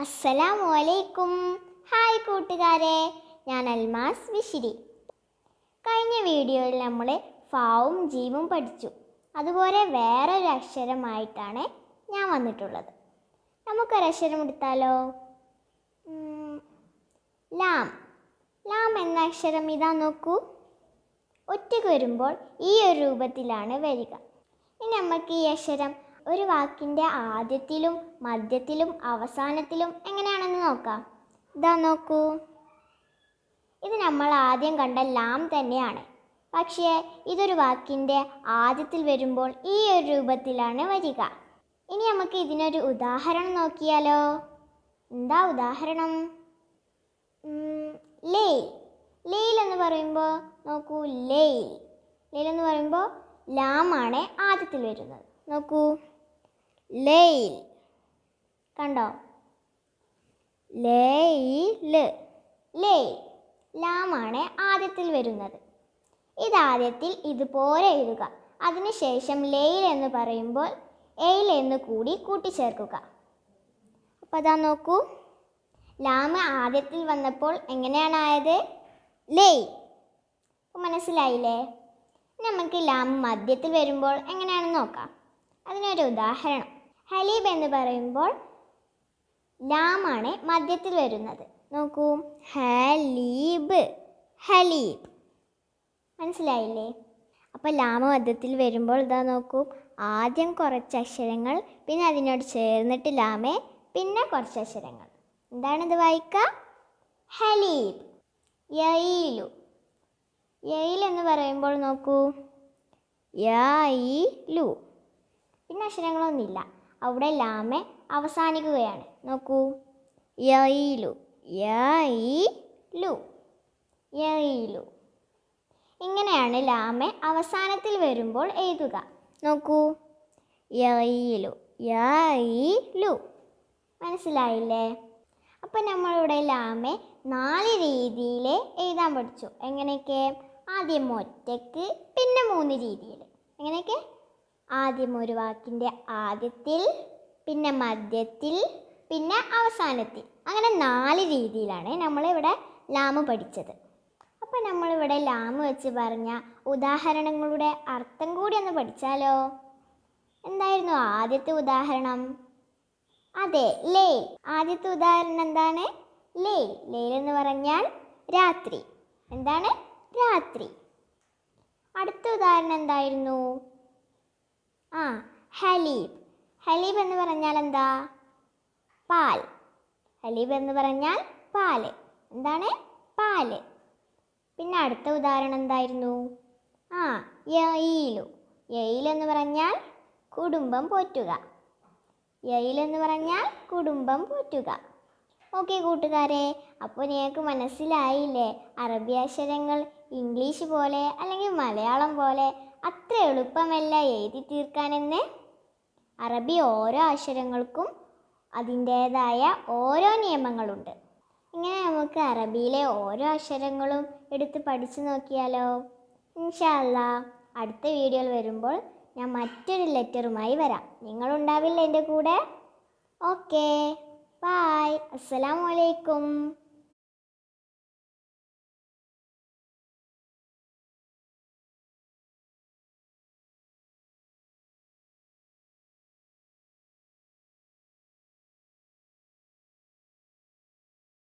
അസ്സലാമു അലൈക്കും. ഹായ് കൂട്ടുകാരെ, ഞാൻ അൽമാസ് വിശിരി. കഴിഞ്ഞ വീഡിയോയിൽ നമ്മൾ ഫാവും ജീവും പഠിച്ചു. അതുപോലെ വേറൊരു അക്ഷരമായിട്ടാണ് ഞാൻ വന്നിട്ടുള്ളത്. നമുക്കൊരക്ഷരം എടുത്താലോ? ലാം. ലാം എന്ന അക്ഷരം ഇതാ നോക്കൂ. ഒറ്റയ്ക്ക് വരുമ്പോൾ ഈ ഒരു രൂപത്തിലാണ് വരിക. ഇനി നമുക്ക് ഈ അക്ഷരം ഒരു വാക്കിൻ്റെ ആദ്യത്തിലും മധ്യത്തിലും അവസാനത്തിലും എങ്ങനെയാണെന്ന് നോക്കാം. ഇതാ നോക്കൂ, ഇത് നമ്മൾ ആദ്യം കണ്ട ലാം തന്നെയാണ്. പക്ഷേ ഇതൊരു വാക്കിൻ്റെ ആദ്യത്തിൽ വരുമ്പോൾ ഈ ഒരു രൂപത്തിലാണ് വരിക. ഇനി നമുക്ക് ഇതിനൊരു ഉദാഹരണം നോക്കിയാലോ? എന്താ ഉദാഹരണം? ലെയിൽ. ലെയിൽ എന്ന് പറയുമ്പോൾ നോക്കൂ, ലെയിൽ. ലെയിൽ എന്ന് പറയുമ്പോൾ ലാമാണ് ആദ്യത്തിൽ വരുന്നത്. നോക്കൂ, ലെയിൽ. കണ്ടോ? ലെയിൽ. ലെയിൽ ലാമാണ് ആദ്യത്തിൽ വരുന്നത്. ഇതാദ്യത്തിൽ ഇതുപോലെ എഴുതുക. അതിനുശേഷം ലെയിൽ എന്ന് പറയുമ്പോൾ എയിൽ എന്ന് കൂടി കൂട്ടിച്ചേർക്കുക. അപ്പോൾ അതാ നോക്കൂ, ലാമ ആദ്യത്തിൽ വന്നപ്പോൾ എങ്ങനെയാണ് ആയത്? ലെയിൽ. മനസ്സിലായില്ലേ? നമുക്ക് ലാം മധ്യത്തിൽ വരുമ്പോൾ എങ്ങനെയാണെന്ന് നോക്കാം. അതിനൊരു ഉദാഹരണം, ഹലീബ് എന്ന് പറയുമ്പോൾ ലാമാണ് മധ്യത്തിൽ വരുന്നത്. നോക്കൂ, ഹലീബ്. ഹലീബ്. മനസ്സിലായില്ലേ? അപ്പോൾ ലാമ മധ്യത്തിൽ വരുമ്പോൾ ഇതാ നോക്കൂ, ആദ്യം കുറച്ച് അക്ഷരങ്ങൾ, പിന്നെ അതിനോട് ചേർന്നിട്ട് ലാമേ, പിന്നെ കുറച്ച് അക്ഷരങ്ങൾ. എന്താണിത് വായിക്കുക? ഹലീബ്. യയിലു. യയിൽ എന്ന് പറയുമ്പോൾ നോക്കൂ, യയിലു. പിന്നെ അക്ഷരങ്ങളൊന്നുമില്ല, അവിടെ ലാമ അവസാനിക്കുകയാണ്. നോക്കൂ, യയിലു. യയിലു. യയിലു. ഇങ്ങനെയാണ് ലാമ അവസാനത്തിൽ വരുമ്പോൾ എഴുതുക. നോക്കൂ, യയിലു. യയിലു. മനസ്സിലായില്ലേ? അപ്പം നമ്മളിവിടെ ലാമ 4 രീതിയിൽ എഴുതാൻ പഠിച്ചു. എങ്ങനെയൊക്കെ? ആദ്യം ഒറ്റയ്ക്ക്, പിന്നെ 3 രീതിയിൽ. എങ്ങനെയൊക്കെ? ആദ്യം ഒരു വാക്കിൻ്റെ ആദ്യത്തിൽ, പിന്നെ മധ്യത്തിൽ, പിന്നെ അവസാനത്തിൽ. അങ്ങനെ 4 രീതിയിലാണ് നമ്മളിവിടെ ലാമ് പഠിച്ചത്. അപ്പോൾ നമ്മളിവിടെ ലാമ് വെച്ച് പറഞ്ഞ ഉദാഹരണങ്ങളുടെ അർത്ഥം കൂടി ഒന്ന് പഠിച്ചാലോ? എന്തായിരുന്നു ആദ്യത്തെ ഉദാഹരണം? അതെ, ലെയിൽ. ആദ്യത്തെ ഉദാഹരണം എന്താണ്? ലെയിൽ. ലെയിൽ എന്ന് പറഞ്ഞാൽ രാത്രി. എന്താണ്? രാത്രി. അടുത്ത ഉദാഹരണം എന്തായിരുന്നു? ഹലീബ്. ഹലീബ് എന്ന് പറഞ്ഞാൽ എന്താ? പാൽ. ഹലീബ് എന്ന് പറഞ്ഞാൽ പാല്. എന്താണ്? പാല്. പിന്നെ അടുത്ത ഉദാഹരണം എന്തായിരുന്നു? യയിലു. യയിൽ എന്ന് പറഞ്ഞാൽ കുടുംബം പോറ്റുക. യയിൽ എന്ന് പറഞ്ഞാൽ കുടുംബം പോറ്റുക. ഓക്കെ കൂട്ടുകാരെ, അപ്പോൾ നിങ്ങൾക്ക് മനസ്സിലായില്ലേ? അറബി അക്ഷരങ്ങൾ ഇംഗ്ലീഷ് പോലെ അല്ലെങ്കിൽ മലയാളം പോലെ അത്ര എളുപ്പമല്ല എഴുതി തീർക്കാനെന്ന്. അറബി ഓരോ അക്ഷരങ്ങൾക്കും അതിൻ്റേതായ ഓരോ നിയമങ്ങളുണ്ട്. ഇങ്ങനെ നമുക്ക് അറബിയിലെ ഓരോ അക്ഷരങ്ങളും എടുത്ത് പഠിച്ചു നോക്കിയാലോ? ഇൻഷാ അല്ലാഹ് അടുത്ത വീഡിയോയിൽ വരുമ്പോൾ ഞാൻ മറ്റൊരു ലെറ്ററുമായി വരാം. നിങ്ങളുണ്ടാവില്ല എൻ്റെ കൂടെ? Okay, bye. അസ്സലാമു അലൈക്കും.